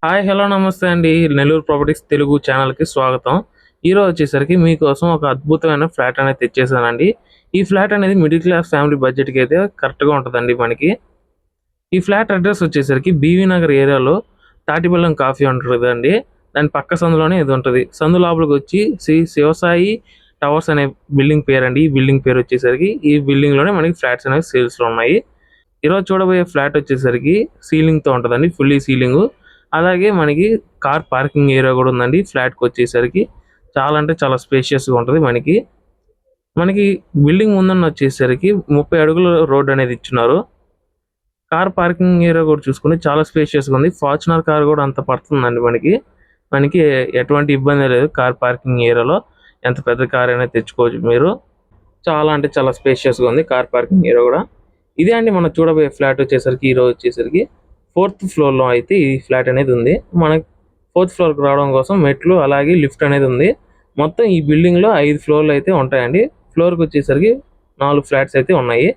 Hi hello నమస్తే అండి. Nellore properties Telugu ఛానల్‌కి స్వాగతం. ఈరోజు వచ్చేసరికి మీకోసం ఒక అద్భుతమైన ఫ్లాట్ అనేది తెచ్చేసానండి. ఈ ఫ్లాట్ అనేది మిడిల్ క్లాస్ ఫ్యామిలీ బడ్జెట్‌కి అయితే కరెక్ట్‌గా ఉంటదండి మనకి. ఈ ఫ్లాట్ అడ్రెస్ వచ్చేసరికి బీవీ నగర్ ఏరియాలో తాటిబెల్లం కాఫీ ఉంటదండి. దాని పక్క సందులోనే ఇది ఉంటది. సందు లోపలికొచ్చి శ్రీ శివసాయి టవర్స్ అనే బిల్డింగ్ పేరండి. ఈ బిల్డింగ్ పేరు వచ్చేసరికి ఈ బిల్డింగ్‌లోనే మనకి ఫ్లాట్స్ అనేవి సేల్స్‌లో ఉన్నాయి. ఈరోజు చూడబోయే ఫ్లాట్ వచ్చేసరికి సీలింగ్‌తో ఉంటదండి. Fully ceiling. అలాగే మనకి కార్ పార్కింగ్ ఏరియా గూడా ఉందండి. ఫ్లాట్‌కి వచ్చేసరికి చాలా అంటే చాలా స్పేషియస్‌గా ఉంటది మనకి. మనకి బిల్డింగ్ ముందన వచ్చేసరికి 30 అడుగుల రోడ్ అనేది ఇచ్చున్నారు. కార్ పార్కింగ్ ఏరియా కూడా చూసుకుంటే చాలా స్పేషియస్‌గా ఉంది. ఫార్చునర్ కార్ గూడా అంత పడుతుందండి మనకి. మనకి ఎటువంటి ఇబ్బంది లేదు కార్ పార్కింగ్ ఏరియాలో. ఎంత పెద్ద కార్ అయినా తెచ్చుకోవచ్చు మీరు. చాలా అంటే చాలా స్పేషియస్‌గా ఉంది కార్ పార్కింగ్ ఏరియా గూడా. ఇదే అండి మనం చూడబోయే ఫ్లాట్ వచ్చేసరికి ఈరోజు వచ్చేసరికి 4థ్ ఫ్లోర్‌లో అయితే ఈ ఫ్లాట్ అనేది ఉంది. మనకి 4థ్ ఫ్లోర్‌కి రావడం కోసం మెట్లు అలాగే లిఫ్ట్ అనేది ఉంది. మొత్తం ఈ బిల్డింగ్‌లో 5 ఫ్లోర్‌లు అయితే ఉంటాయండి. ఫ్లోర్‌కి వచ్చేసరికి 4 ఫ్లాట్స్ అయితే ఉన్నాయి.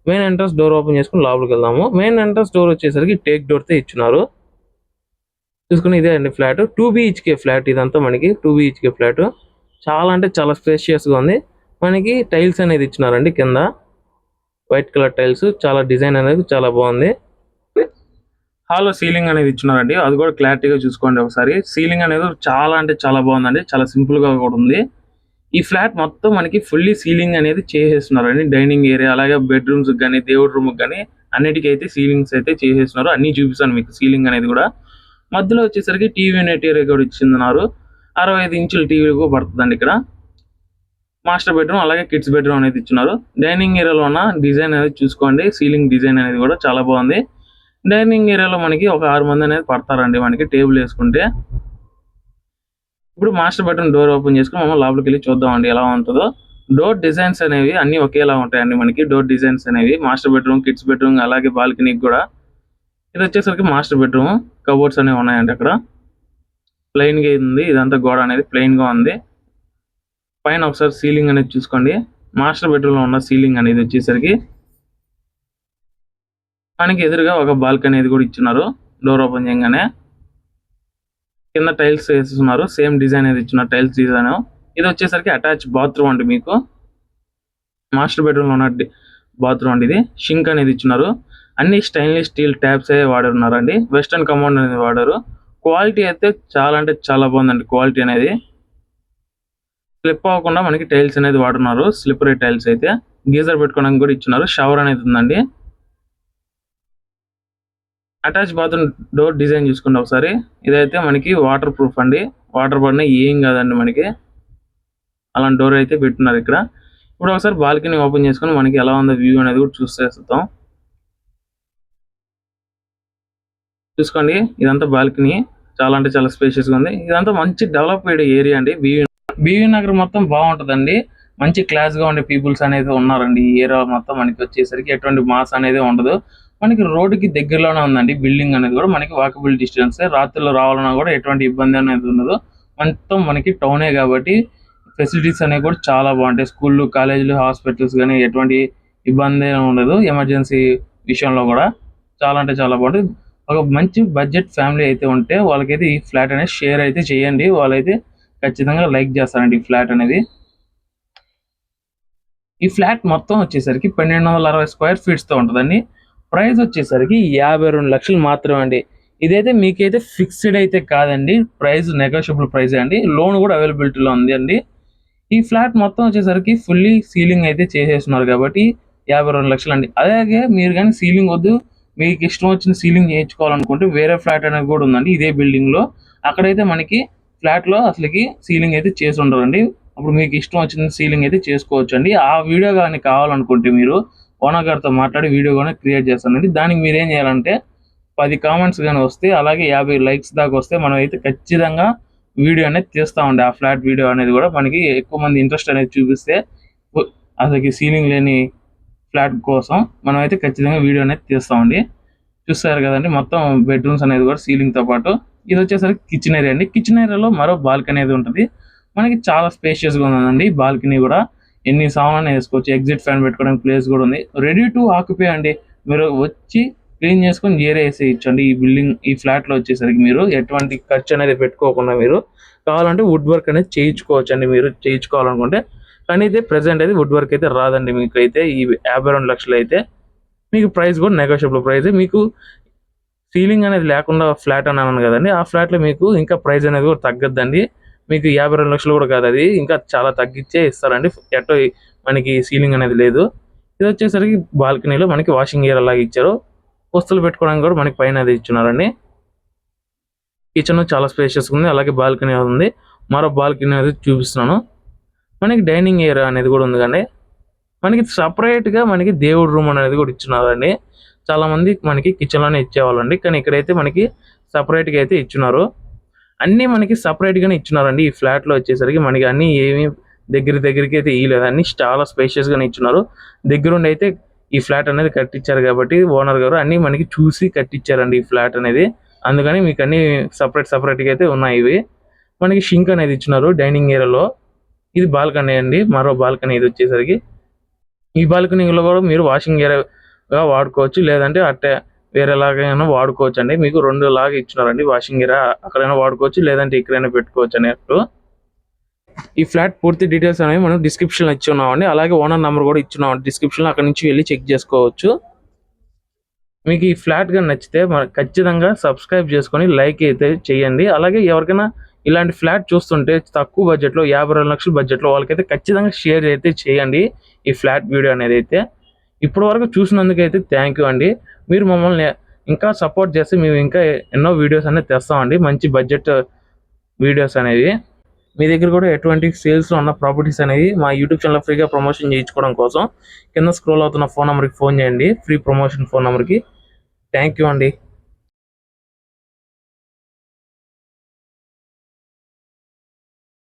మెయిన్ ఎంట్రన్స్ డోర్ ఓపెన్ చేసుకొని లోపలికెళ్దాము. మెయిన్ ఎంట్రన్స్ డోర్ వచ్చేసరికి టేక్ డోర్‌తో ఇచ్చున్నారు. చూసుకుని ఇదే అండి ఫ్లాట్. 2 బీహెచ్‌కే ఫ్లాట్ ఇదంతా మనకి 2 బీహెచ్‌కే ఫ్లాట్. చాలా అంటే చాలా స్పేషియస్‌గా ఉంది. మనకి టైల్స్ అనేది ఇచ్చినారండి కింద. వైట్ కలర్ టైల్స్ చాలా డిజైన్ అనేది చాలా బాగుంది. హాల్‌లో సీలింగ్ అనేది ఇచ్చినారండి. అది కూడా క్లారిటీగా చూసుకోండి ఒకసారి. సీలింగ్ అనేది చాలా అంటే చాలా బాగుందండి. చాలా సింపుల్‌గా కూడా ఉంది. ఈ ఫ్లాట్ మొత్తం మనకి ఫుల్లీ సీలింగ్ అనేది చేసేస్తున్నారండి. డైనింగ్ ఏరియా అలాగే బెడ్‌రూమ్స్‌కి గాని, దేవుడి రూమ్‌కి గాని అన్నిటికైతే సీలింగ్స్ అయితే చేసేస్తున్నారు. అన్నీ చూపిస్తాను మీకు సీలింగ్ అనేది కూడా. మధ్యలో వచ్చేసరికి టీవీ యూనిట్ ఏరియా కూడా ఇచ్చిన్నారు. 65 ఇంచుల టీవీ కూడా పడుతుందండి ఇక్కడ. మాస్టర్ బెడ్‌రూమ్ అలాగే కిడ్స్ బెడ్‌రూమ్ అనేది ఇచ్చున్నారు. డైనింగ్ ఏరియాలో ఉన్న డిజైన్ అనేది చూసుకోండి. సీలింగ్ డిజైన్ అనేది కూడా చాలా బాగుంది. డైనింగ్ ఏరియాలో మనకి ఒక 6 మంది అనేది పడతారండి మనకి టేబుల్ వేసుకుంటే. ఇప్పుడు మాస్టర్ బెడ్‌రూమ్ డోర్ ఓపెన్ చేసుకొని మనం లోపలికెళ్ళి చూద్దామండి ఎలా ఉంటదో. డోర్ డిజైన్స్ అనేవి అన్నీ ఒకేలా ఉంటాయండి మనకి. డోర్ డిజైన్స్ అనేవి మాస్టర్ బెడ్‌రూమ్, కిడ్స్ బెడ్‌రూమ్ అలాగే బాల్కనీకి గూడా. ఇదొచ్చేసరికి మాస్టర్ బెడ్‌రూమ్. కబోర్డ్స్ అనేవి ఉన్నాయండి అక్కడ. ప్లెయిన్‌గా ఉంది. ఇదంతా గోడ అనేది ప్లెయిన్‌గా ఉంది. పైన ఒకసారి సీలింగ్ అనేది చూసుకోండి. మాస్టర్ బెడ్‌రూమ్‌లో ఉన్న సీలింగ్ అనేది వచ్చేసరికి మనకి ఎదురుగా ఒక బాల్కనీ అనేది కూడా ఇచ్చున్నారు. డోర్ ఓపెన్ చేయంగానే. కింద టైల్స్ వేసేసున్నారు. సేమ్ డిజైన్ అనేది ఇచ్చున్నారు. Tiles design. ఇది వచ్చేసరికి అటాచ్ బాత్రూమ్ అండి మీకు. మాస్టర్ బెడ్‌రూమ్‌లో ఉన్న బాత్రూమ్ అండి ఇది. షింక్ అనేది ఇచ్చున్నారు. అన్ని స్టెయిన్‌లెస్ స్టీల్ ట్యాప్సే వాడున్నారండి. వెస్టర్న్ కమోడ్ అనేది వాడారు. క్వాలిటీ అయితే చాలా అంటే చాలా బాగుందండి క్వాలిటీ అనేది. స్లిప్ అవ్వకుండా మనకి టైల్స్ అనేది వాడున్నారు. స్లిప్పరీ టైల్స్ అయితే. గీజర్ పెట్టుకోవడానికి కూడా ఇచ్చున్నారు. షవర్ అనేది ఉందండి. అటాచ్ బాత్రూమ్ డోర్ డిజైన్ చూసుకోండి ఒకసారి. ఇదైతే మనకి వాటర్ ప్రూఫ్ అండి. వాటర్ పడినా ఏం కాదండి మనకి. అలాంటి డోర్ అయితే పెట్టున్నారు ఇక్కడ. ఇప్పుడు ఒకసారి బాల్కనీ ఓపెన్ చేసుకొని మనకి ఎలా ఉందో వ్యూ అనేది కూడా చూసేద్దాం. చూసుకోండి ఇదంతా బాల్కనీ. చాలా అంటే చాలా స్పేషియస్‌గా ఉంది. ఇదంతా మంచి డెవలప్‌డ్ ఏరియా అండి. బీవీ నగర్ మొత్తం బాగుంటదండి. మంచి క్లాస్‌గా ఉండే పీపుల్స్ అనేది ఉన్నారండి. ఈ ఏరియా మొత్తం మనకి వచ్చేసరికి ఎటువంటి మాస్ అనేది ఉండదు. మనకి రోడ్డుకి దగ్గరలోనే ఉందండి బిల్డింగ్ అనేది కూడా. మనకి వాకబుల్ డిస్టెన్సే. రాత్రిళ్ళు రావాలన్నా కూడా ఎటువంటి ఇబ్బంది అనేది ఉండదు. మొత్తం మనకి టౌనే కాబట్టి ఫెసిలిటీస్ అనేవి కూడా చాలా బాగుంటాయి. స్కూల్లు, కాలేజీలు, హాస్పిటల్స్ గాని ఎటువంటి ఇబ్బంది ఉండదు. ఎమర్జెన్సీ విషయంలో కూడా చాలా అంటే చాలా బాగుంటది. ఒక మంచి బడ్జెట్ ఫ్యామిలీ అయితే ఉంటే వాళ్ళకైతే ఈ ఫ్లాట్ అనేది షేర్ అయితే చేయండి. వాళ్ళైతే ఖచ్చితంగా లైక్ చేస్తారండి ఈ ఫ్లాట్ అనేది. ఈ ఫ్లాట్ మొత్తం వచ్చేసరికి 1260 స్క్వేర్ ఫీట్స్‌తో ఉంటదండి. ప్రైస్ వచ్చేసరికి 52,00,000 మాత్రమే అండి. ఇదైతే మీకైతే ఫిక్స్‌డ్ అయితే కాదండి. ప్రైస్ నెగోషియబుల్ ప్రైసే అండి. లోన్ కూడా అవైలబిలిటీలో ఉంది అండి. ఈ ఫ్లాట్ మొత్తం వచ్చేసరికి ఫుల్లీ సీలింగ్ అయితే చేసేస్తున్నారు కాబట్టి 52,00,000 అండి. అలాగే మీరు గాని సీలింగ్ వద్దు, మీకు ఇష్టం వచ్చిన సీలింగ్ చేయించుకోవాలనుకుంటే వేరే ఫ్లాట్ అనేది కూడా ఉందండి ఇదే బిల్డింగ్‌లో. అక్కడైతే మనకి ఫ్లాట్‌లో అసలకి సీలింగ్ అయితే చేసి ఉండరండి. అప్పుడు మీకు ఇష్టం వచ్చిన సీలింగ్ అయితే చేసుకోవచ్చండి. ఆ వీడియో గాని కావాలనుకుంటే మీరు ఓనర్ గారితో మాట్లాడి వీడియో గాని క్రియేట్ చేస్తానండి. దానికి మీరేం చేయాలంటే 10 కామెంట్స్ గాని వస్తే అలాగే 50 లైక్స్ దాకా వస్తే మనమైతే ఖచ్చితంగా వీడియో అనేది తీస్తామండి. ఆ ఫ్లాట్ వీడియో అనేది కూడా మనకి ఎక్కువ మంది ఇంట్రెస్ట్ అనేది చూపిస్తే పు అసలకి సీలింగ్ లేని ఫ్లాట్ కోసం మనమైతే ఖచ్చితంగా వీడియో అనేది తీస్తామండి. చూసారు కదండీ! మొత్తం బెడ్‌రూమ్స్ అనేది కూడా సీలింగ్‌తో పాటు ఇదొచ్చేసరికి కిచెన్ ఏరియా అండి. కిచెన్ ఏరియాలో మరో బాల్కనీ అనేది ఉంటది. మనకి చాలా స్పేషియస్‌గా ఉందండి బాల్కనీ కూడా. ఎన్ని సామాన్లైనా ఏసుకోవచ్చు. ఎగ్జిట్ ఫ్యాన్ పెట్టుకోవడానికి ప్లేస్ కూడా ఉంది. రెడీ టు ఆక్యుపై అండి. మీరు వచ్చి క్లీన్ చేసుకొని ఏరే వేసేయచ్చండి. ఈ బిల్డింగ్ ఈ ఫ్లాట్లో వచ్చేసరికి మీరు ఎటువంటి ఖర్చు అనేది పెట్టుకోకుండా మీరు కావాలంటే వుడ్ వర్క్ అనేది చేయించుకోవచ్చండి మీరు చేయించుకోవాలనుకుంటే. కానీ అయితే ప్రెజెంట్ అయితే వుడ్ వర్క్ అయితే రాదండి మీకు అయితే ఈ 52 లక్షలు అయితే. మీకు ప్రైస్ కూడా నెగోషియబుల్ ప్రైస్. మీకు సీలింగ్ అనేది లేకుండా ఫ్లాట్ అని అన్నాను కదండి, ఆ ఫ్లాట్లో మీకు ఇంకా ప్రైస్ అనేది కూడా తగ్గద్దండి. మీకు 52 లక్షలు కూడా కాదు, అది ఇంకా చాలా తగ్గించే ఇస్తారండి. ఎట్టో మనకి సీలింగ్ అనేది లేదు. ఇది వచ్చేసరికి బాల్కనీలో మనకి వాషింగ్ ఏరియా లాగా ఇచ్చారు. వస్తువులు పెట్టుకోవడానికి కూడా మనకి పైన అది ఇచ్చున్నారండి. కిచెన్ చాలా స్పేషియస్ ఉంది, అలాగే బాల్కనీ ఉంది. మరో బాల్కనీ అనేది చూపిస్తున్నాను. మనకి డైనింగ్ ఏరియా అనేది కూడా ఉంది కానీ మనకి సపరేట్గా మనకి దేవుడి రూమ్ అనేది కూడా ఇచ్చున్నారండి. చాలా మంది మనకి కిచెన్లోనే ఇచ్చేవాళ్ళండి, కానీ ఇక్కడైతే మనకి సపరేట్గా అయితే ఇచ్చున్నారు. అన్నీ మనకి సపరేట్గానే ఇచ్చున్నారండి. ఈ ఫ్లాట్లో వచ్చేసరికి మనకి అన్నీ ఏమి దగ్గరికి అయితే ఇవ్వలేదు, అన్ని చాలా స్పేషియస్గానే ఇచ్చున్నారు. దగ్గరుండి అయితే ఈ ఫ్లాట్ అనేది కట్టించారు కాబట్టి ఓనర్ గారు అన్నీ మనకి చూసి కట్టించారండి ఈ ఫ్లాట్ అనేది. అందుకని మీకు అన్ని సపరేట్గా అయితే ఉన్నాయి. ఇవి మనకి షింక్ అనేది ఇచ్చినారు డైనింగ్ ఏరియాలో. ఇది బాల్కనీ అండి, మరో బాల్కనీ ఇది వచ్చేసరికి. ఈ బాల్కనీలో కూడా మీరు వాషింగ్ ఏరియాగా వాడుకోవచ్చు, లేదంటే అట్టే వేరేలాగైనా వాడుకోవచ్చు అండి. మీకు 2 లాగా ఇచ్చినారండి వాషింగ్ ఏరియా. అక్కడైనా వాడుకోవచ్చు, లేదంటే ఇక్కడైనా పెట్టుకోవచ్చు అన్నట్టు. ఈ ఫ్లాట్ పూర్తి డీటెయిల్స్ అనేవి మనం డిస్క్రిప్షన్లో ఇచ్చి ఉన్నామండి. అలాగే ఓనర్ నెంబర్ కూడా ఇచ్చున్నాం డిస్క్రిప్షన్లో, అక్కడ నుంచి వెళ్ళి చెక్ చేసుకోవచ్చు. మీకు ఈ ఫ్లాట్ గా నచ్చితే ఖచ్చితంగా సబ్స్క్రైబ్ చేసుకొని లైక్ అయితే చేయండి. అలాగే ఎవరికైనా ఇలాంటి ఫ్లాట్ చూస్తుంటే తక్కువ బడ్జెట్లో 52 లక్షల బడ్జెట్లో వాళ్ళకైతే ఖచ్చితంగా షేర్ అయితే చేయండి ఈ ఫ్లాట్ వీడియో అనేది అయితే. ఇప్పటి వరకు చూసినందుకైతే థ్యాంక్ యూ అండి. మీరు మమ్మల్ని ఇంకా సపోర్ట్ చేస్తే మేము ఇంకా ఎన్నో వీడియోస్ అనేది తెస్తామండి, మంచి బడ్జెట్ వీడియోస్ అనేవి. మీ దగ్గర కూడా ఎటువంటి సేల్స్లో ఉన్న ప్రాపర్టీస్ అనేవి మా యూట్యూబ్ ఛానల్ ఫ్రీగా ప్రమోషన్ చేయించుకోవడం కోసం కింద స్క్రోల్ అవుతున్న ఫోన్ నెంబర్కి ఫోన్ చేయండి, ఫ్రీ ప్రమోషన్ ఫోన్ నెంబర్కి. థ్యాంక్ యూ అండి.